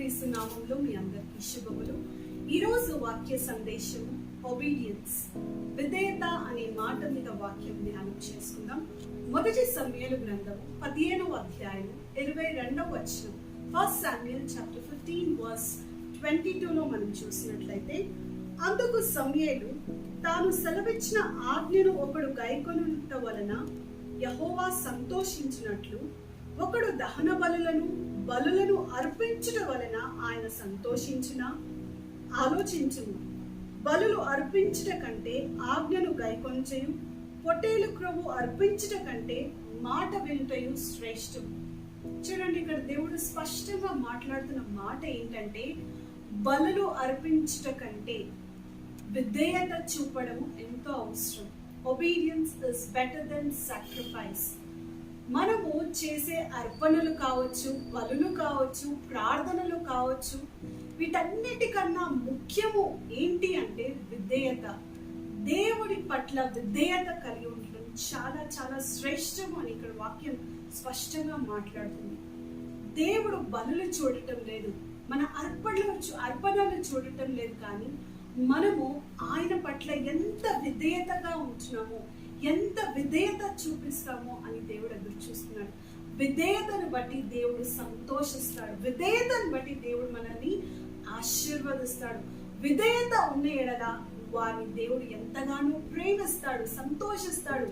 యేసుక్రీస్తు నామంలో మీ అందరికీ శుభములు. ఈరోజు వాక్య సందేశం ఒబీడియన్స్, విధేయత అనే మాట మీద వాక్యం ధ్యానం చేసుకుందాం. మొదటి సమూయేలు గ్రంథం 15వ అధ్యాయం 22వ వచనం, 1 Samuel chapter 15 verse 22లో మనం చూసినట్లయితే, అందుకు సమూయేలు తాను సెలవిచ్చిన ఆజ్ఞను ఒకడు గైకొనుట వలన యెహోవా సంతోషించినట్లు ఒకడు దహన బలులను అర్పించుట వలన ఆయన సంతోషించిన ఆలోచించును. బలులు అర్పించుట కంటే ఆజ్ఞను గైకొనచెయు, పొట్టేలు క్రొవ్వు అర్పించుట కంటే మాట వినుటయు శ్రేష్టం. చూడండి, ఇక్కడ దేవుడు స్పష్టంగా మాట్లాడుతున్న మాట ఏంటంటే, బలులు అర్పించుట కంటే విధేయత చూపడం ఎంతో అవసరం. Obedience is better than sacrifice. మనము చేసే అర్పణలు కావచ్చు, బలులు కావచ్చు, ప్రార్థనలు కావచ్చు, వీటన్నిటికన్నా ముఖ్యము ఏంటి అంటే విధేయత. దేవుడి పట్ల విధేయత కలిగి ఉండడం చాలా చాలా శ్రేష్టము అని ఇక్కడ వాక్యం స్పష్టంగా మాట్లాడుతుంది. దేవుడు బలులు చూడటం లేదు, మన అర్పణలు చూడటం లేదు, కానీ మనము ఆయన పట్ల ఎంత విధేయతగా ఉంటున్నామో, ఎంత విధేయత చూపిస్తామో అని దేవుడు ఎదురు చూస్తున్నాడు. విధేయతను బట్టి దేవుడు సంతోషిస్తాడు, విధేయతను బట్టి దేవుడు మనల్ని ఆశీర్వదిస్తాడు. విధేయత ఉన్న ఎడల వారిని దేవుడు ఎంతగానో ప్రేమిస్తాడు, సంతోషిస్తాడు,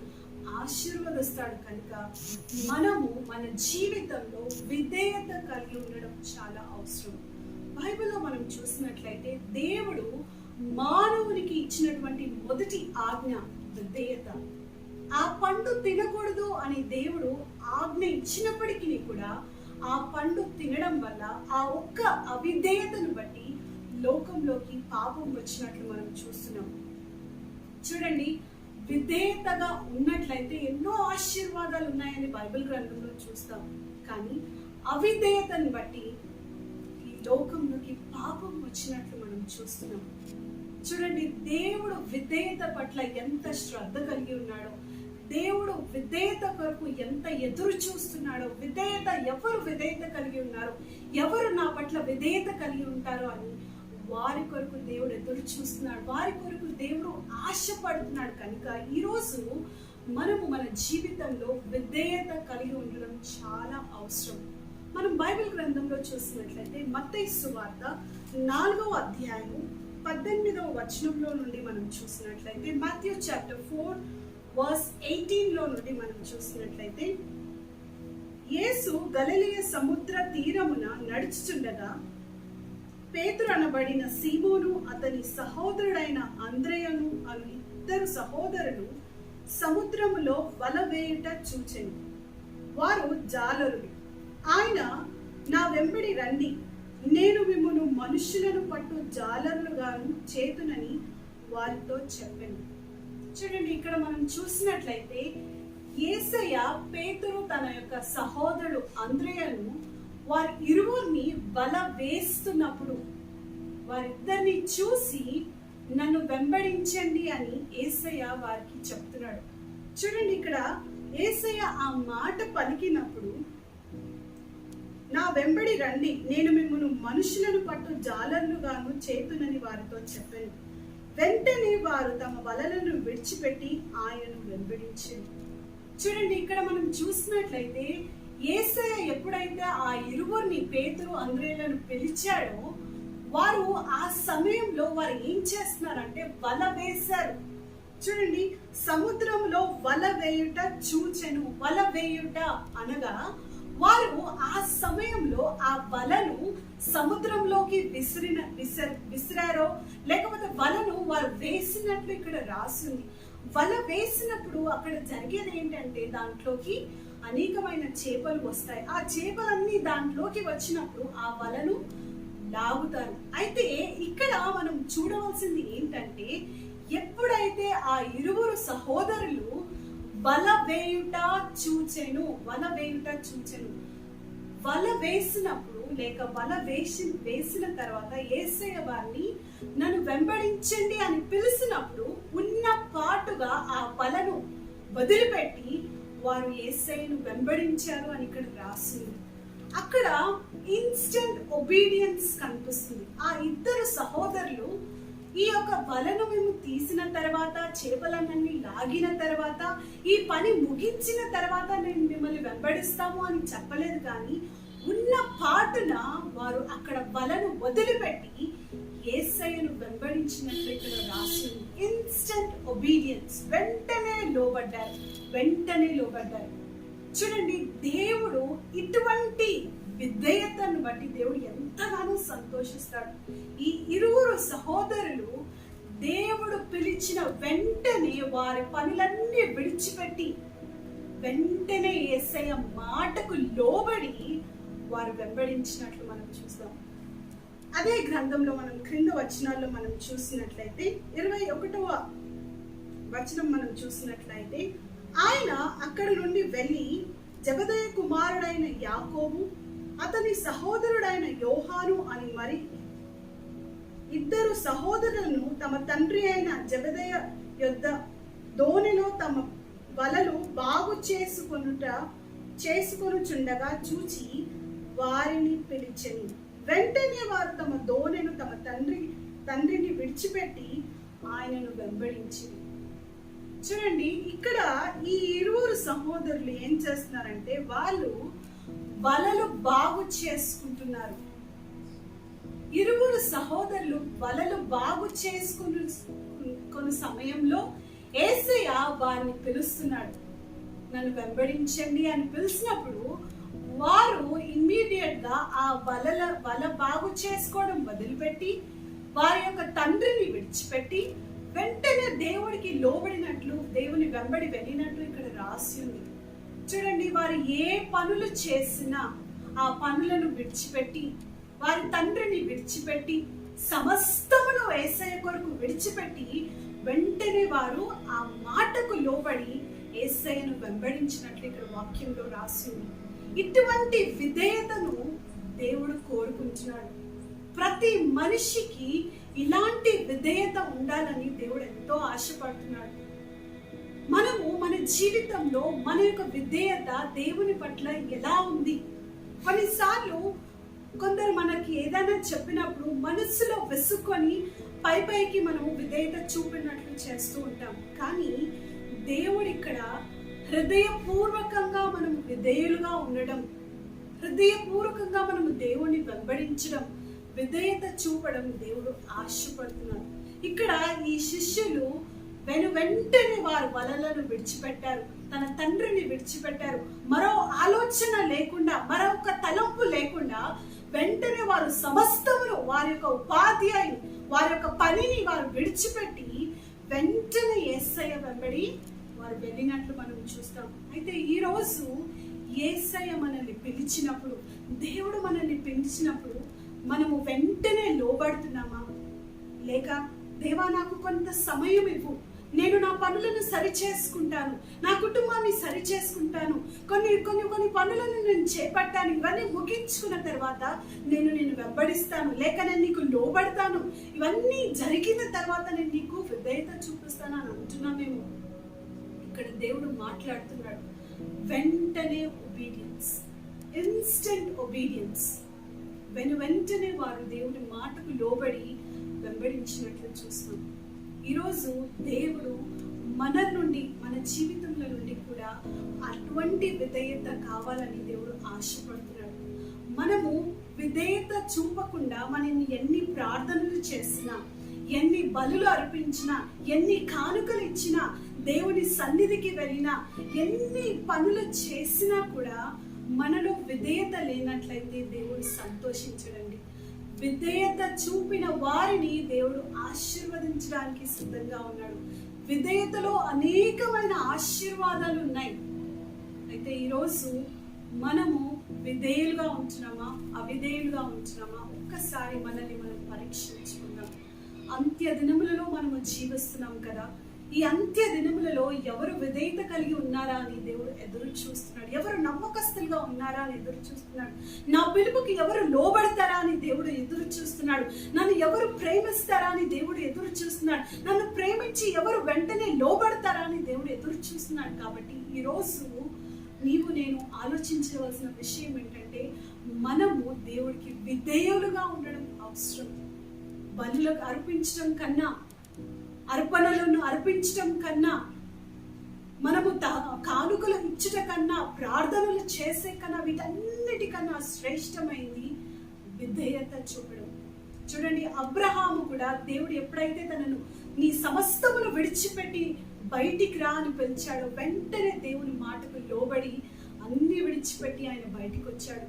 ఆశీర్వదిస్తాడు. కనుక మనము మన జీవితంలో విధేయత కలిగి ఉండడం చాలా అవసరం. బైబిల్లో మనం చూసినట్లయితే దేవుడు మానవునికి ఇచ్చినటువంటి మొదటి ఆజ్ఞ విధేయత. ఆ పండు తినకూడదు అని దేవుడు ఆజ్ఞ ఇచ్చినప్పటికీ కూడా ఆ పండు తినడం వల్ల ఆ ఒక్క అవిధేయతను బట్టి లోకంలోకి పాపం వచ్చినట్లు మనం చూస్తున్నాం. చూడండి, విధేయతగా ఉన్నట్లయితే ఎన్నో ఆశీర్వాదాలు ఉన్నాయని బైబిల్ గ్రంథంలో చూస్తాం, కానీ అవిధేయతను బట్టి ఈ లోకంలోకి పాపం వచ్చినట్లు మనం చూస్తున్నాం. చూడండి, దేవుడు విధేయత పట్ల ఎంత శ్రద్ధ కలిగి ఉన్నాడో, దేవుడు విధేయత కొరకు ఎంత ఎదురు చూస్తున్నాడో, ఎవరు విధేయత కలిగి ఉన్నారో, ఎవరు నా పట్ల విధేయత కలిగి ఉంటారో అని వారి కొరకు దేవుడు ఎదురు చూస్తున్నాడు, వారి కొరకు దేవుడు ఆశపడుతున్నాడు. కనుక ఈరోజు మనము మన జీవితంలో విధేయత కలిగి ఉండడం చాలా అవసరం. మనం బైబిల్ గ్రంథంలో చూసినట్లయితే మత్తయి సువార్త 4వ అధ్యాయం 18వ వచనంలో నుండి మనం చూసినట్లయితే, మాథ్యూ చాప్టర్ 4 verse 18లో నుండి మనం చూసినట్లయితే, యేసు గలిలయ సముద్ర తీరమున నడుచుచుండగా పేతురు అనబడిన సీమోను అతని సహోదరుడైన అంద్రెయను అను ఇద్దరు సహోదరులు సముద్రములో వల వేయుట చూచెను. వారు జాలరులు. ఆయన, నా వెంబడి రండి, నేను మిమ్మును మనుష్యులను పట్టు జాలరులుగాను చేతునని వారితో చెప్పాను. చూడండి, ఇక్కడ మనం చూసినట్లయితే యేసయ్య పేతురు తన యొక్క సహోదరుడు అంద్రెయను వారి ఇరువురిని వల వేస్తున్నప్పుడు వారిద్దరిని చూసి నన్ను వెంబడించండి అని యేసయ్య వారికి చెప్తున్నాడు. చూడండి, ఇక్కడ యేసయ్య ఆ మాట పలికినప్పుడు, నా వెంబడి రండి, నేను మిమ్మల్ని మనుషులను పట్టు జాలర్లుగాను చేతునని వారితో చెప్పాను. వెంటనే వారు తమ వలలను విడిచిపెట్టి ఆయనను వెంబడించారు. చూడండి, ఇక్కడ మనం చూసినట్లయితే యేసయ్య ఎప్పుడైతే ఆ ఇరువురిని పేతురు అంద్రెయలను పిలిచాడో, వారు ఆ సమయంలో వారు ఏం చేస్తున్నారంటే వల వేశారు. చూడండి, సముద్రంలో వల వేయుట చూచెను. వల వేయుట అనగా వారు ఆ సమయంలో ఆ వలను సముద్రంలోకి విసిరారో లేకపోతే వలను వారు వేసినట్లు ఇక్కడ రాసింది. వల వేసినప్పుడు అక్కడ జరిగేది ఏంటంటే, దాంట్లోకి అనేకమైన చేపలు వస్తాయి. ఆ చేపలన్నీ దాంట్లోకి వచ్చినప్పుడు ఆ వలను లాగుతారు. అయితే ఇక్కడ మనం చూడవలసింది ఏంటంటే, ఎప్పుడైతే ఆ ఇరువురు సహోదరులు వల వేయుట చూచెను, వల వేసినప్పుడు లేక వల వేసిన తర్వాత యేసయ్య వారిని నన్ను వెంబడించండి అని పిలిచినప్పుడు ఉన్న పాటుగా ఆ వలను వదిలిపెట్టి వారు యేసయ్యను వెంబడించారు అని ఇక్కడ రాసింది. అక్కడ ఇన్స్టెంట్ ఒబీడియన్స్ కనిపిస్తుంది. ఆ ఇద్దరు సహోదరులు ఈ యొక్క వలను మేము తీసిన తర్వాత, చేపలన్నీ లాగిన తర్వాత, ఈ పని ముగించిన తర్వాత నేను మిమ్మల్ని వెంబడిస్తాము అని చెప్పలేదు. కానీ ఉన్న పాటున వారు అక్కడ వలను వదిలిపెట్టి యేసయ్యను వెంబడించినట్లు ఇక్కడ రాసింది. ఇన్స్టెంట్ ఒబీడియన్స్, వెంటనే లోబడ్డారు. చూడండి, దేవుడు ఇటువంటి విధేయతను బట్టి దేవుడు ఎంతగానో సంతోషిస్తాడు. ఈ ఇరువురు సహోదరులు దేవుడు పిలిచిన వెంటనే వారి పనులన్నీ విడిచిపెట్టి వెంటనే యేసయ్య మాటకు లోబడి వారు వెంబడించినట్లు మనం చూస్తాం. అదే గ్రంథంలో మనం క్రింద వచనాల్లో మనం చూసినట్లయితే 21వ వచనం మనం చూసినట్లయితే, ఆయన అక్కడి నుండి వెళ్ళి జెబెదయి కుమారుడైన యాకోబు, అతని సహోదరుడైన యోహాను అని మరి ఇద్దరు సహోదరులను తమ తండ్రి అయిన జెబెదయి యొద్ద దోణిలో తమ వలలు బాగు చేసుకొనుచుండగా చూచి వారిని పిలిచెను. వెంటనే వారు తమ దోణెను తమ తండ్రిని విడిచిపెట్టి ఆయనను వెంబడించింది. చూడండి, ఇక్కడ ఈ ఇరువురు సహోదరులు ఏం చేస్తున్నారంటే వాళ్ళు వలలు బాగు చేసుకుంటున్నారు. ఇరువురు సహోదరులు వలలు బాగు చేసుకున్న సమయంలో యేసయ్య వారిని పిలుస్తున్నాడు. నన్ను వెంబడించండి అని పిలిచినప్పుడు వారు ఇమ్మీడియట్ గా ఆ వల బాగు చేసుకోవడం వదిలిపెట్టి వారి యొక్క తండ్రిని విడిచిపెట్టి వెంటనే దేవుడికి లోబడినట్లు, దేవుని వెంబడి వెళ్ళినట్లు ఇక్కడ రాసి ఉంది. చూడండి, వారు ఏ పనులు చేసినా ఆ పనులను విడిచిపెట్టి వారి తండ్రిని విడిచిపెట్టి సమస్తమును యేసయ్య కొరకు విడిచిపెట్టి వెంటనే వారు ఆ మాటకు లోబడి యేసయ్యను వెంబడించినట్లు ఇక్కడ వాక్యంలో రాసి ఉంది. ఇటువంటి విధేయతను దేవుడు కోరుకుంటున్నాడు. ప్రతి మనిషికి ఇలాంటి విధేయత ఉండాలని దేవుడు ఎంతో ఆశపడుతున్నాడు. మనము మన జీవితంలో మన యొక్క విధేయత దేవుని పట్ల ఎలా ఉంది? కొన్నిసార్లు కొందరు మనకి ఏదైనా చెప్పినప్పుడు మనసులో వెసుకొని పైకి మనము విధేయత చూపినట్లు చేస్తూ ఉంటాం. కానీ దేవుడు ఇక్కడ హృదయపూర్వకంగా మనము విధేయులుగా ఉండడం, హృదయపూర్వకంగా మనము దేవుని వెంబడించడం, విధేయత చూపడం దేవుడు ఆశపడుతున్నాడు. ఇక్కడ ఈ శిష్యులు వెంటనే వారు వలలను విడిచిపెట్టారు, తన తండ్రిని విడిచిపెట్టారు. మరో ఆలోచన లేకుండా, మరొక తలంపు లేకుండా వెంటనే వారు సమస్తమును, వారి యొక్క ఉపాధ్యాయుని, వారి యొక్క పనిని వారు విడిచిపెట్టి వెంటనే యేసయ్య వెంబడి వారు వెళ్ళినట్లు మనం చూస్తాం. అయితే ఈరోజు యేసయ్య మనల్ని పిలిచినప్పుడు, దేవుడు మనల్ని పిలిచినప్పుడు మనము వెంటనే లోబడుతున్నామా? లేక దేవా నాకు కొంత సమయం ఇవ్వు, నేను నా పనులను సరి చేసుకుంటాను, నా కుటుంబాన్ని సరి చేసుకుంటాను, కొన్ని పనులను నేను చేపట్టాను, ఇవన్నీ ముగించుకున్న తర్వాత నేను వెంబడిస్తాను, లేక నేను నీకు లోబడతాను, ఇవన్నీ జరిగిన తర్వాత నేను నీకు విధేయత చూపిస్తాను అని అంటున్నామేమో. ఇక్కడ దేవుడు మాట్లాడుతున్నాడు, వెంటనే ఒబీడియన్స్, ఇన్స్టెంట్ ఒబీడియన్స్. వెంటనే వారు దేవుడి మాటకు లోబడి వెంబడించినట్లు చూస్తాం. ఈరోజు దేవుడు మన నుండి, మన జీవితంలో నుండి కూడా అటువంటి విధేయత కావాలని దేవుడు ఆశపడుతున్నాడు. మనము విధేయత చూపకుండా మనం ఎన్ని ప్రార్థనలు చేసినా, ఎన్ని బలులు అర్పించినా, ఎన్ని కానుకలు ఇచ్చినా, దేవుని సన్నిధికి వెళ్ళినా, ఎన్ని పనులు చేసినా కూడా మనలో విధేయత లేనట్లయితే దేవుడు సంతోషించడండి. విధేయత చూపిన వారిని దేవుడు ఆశీర్వదించడానికి సిద్ధంగా ఉన్నాడు. విధేయతలో అనేకమైన ఆశీర్వాదాలు ఉన్నాయి. అయితే ఈరోజు మనము విధేయులుగా ఉంటున్నామా, అవిధేయులుగా ఉంటున్నామా? ఒక్కసారి మనల్ని మనం పరీక్షించుకుందాం. అంత్య దినములలో మనము జీవిస్తున్నాం కదా. ఈ అంత్య దినములలో ఎవరు విధేయత కలిగి ఉన్నారా అని దేవుడు ఎదురు చూస్తున్నాడు. ఎవరు నమ్మకస్తులుగా ఉన్నారా అని ఎదురు చూస్తున్నాడు. నా పిలుపుకి ఎవరు లోబడతారా అని దేవుడు ఎదురు చూస్తున్నాడు. నన్ను ఎవరు ప్రేమిస్తారా అని దేవుడు ఎదురు చూస్తున్నాడు. నన్ను ప్రేమించి ఎవరు వెంటనే లోబడతారా అని దేవుడు ఎదురు చూస్తున్నాడు. కాబట్టి ఈరోజు నీవు నేను ఆలోచించవలసిన విషయం ఏంటంటే, మనము దేవుడికి విధేయులుగా ఉండడం అవసరం. బలులకు అర్పించడం కన్నా, అర్పణలను అర్పించడం కన్నా, మనము కానుకలు ఇచ్చుట కన్నా, ప్రార్థనలు చేసే కన్నా, వీటన్నిటికన్నా శ్రేష్టమైంది విధేయత చూపడం. చూడండి, అబ్రహాము కూడా దేవుడు ఎప్పుడైతే తనను నీ సమస్తమును విడిచిపెట్టి బయటికి రా అని పిలిచాడో, వెంటనే దేవుని మాటకు లోబడి అన్ని విడిచిపెట్టి ఆయన బయటికి వచ్చాడు.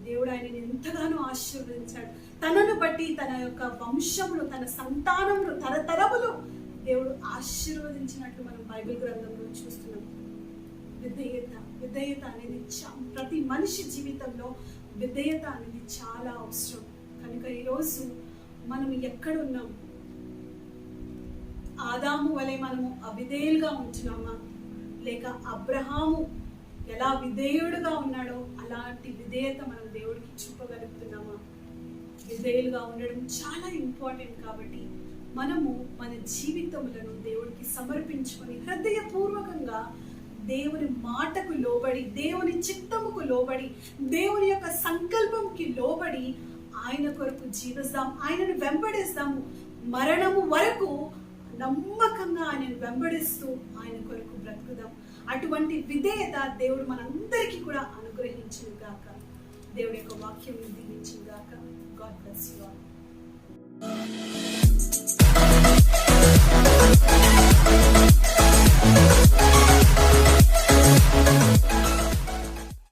దేవుడు ఆయనని ఎంతగానో ఆశీర్వదించాడు. తనను బట్టి తన యొక్క వంశములు, తన సంతానములు, తరతరములు దేవుడు ఆశీర్వదించినట్లు మనం బైబిల్ గ్రంథంలో చూస్తున్నాం. విధేయత అనేది ప్రతి మనిషి జీవితంలో విధేయత అనేది చాలా అవసరం. కనుక ఈరోజు మనం ఎక్కడున్నాం? ఆదాము వలె మనము అవిధేయులుగా ఉంటున్నామా, లేక అబ్రహాము ఎలా విధేయుడుగా ఉన్నాడో అలాంటి విధేయత మనం దేవుడికి చూపగలుగుతున్నామా? విధేయులుగా ఉండడం చాలా ఇంపార్టెంట్. కాబట్టి మనము మన జీవితములను దేవుడికి సమర్పించుకొని హృదయపూర్వకంగా దేవుని మాటకు లోబడి, దేవుని చిత్తముకు లోబడి, దేవుని యొక్క సంకల్పంకి లోబడి ఆయన కొరకు జీవిస్తాం, ఆయనను వెంబడిస్తాము. మరణము వరకు నమ్మకంగా ఆయనను వెంబడిస్తూ ఆయన కొరకు బ్రతుకుదాం. అటువంటి విధేయత దేవుడు మనందరికీ కూడా అనుగ్రహించును గాక. దేవుడి యొక్క వాక్యం దీవించును గాక. God bless you all.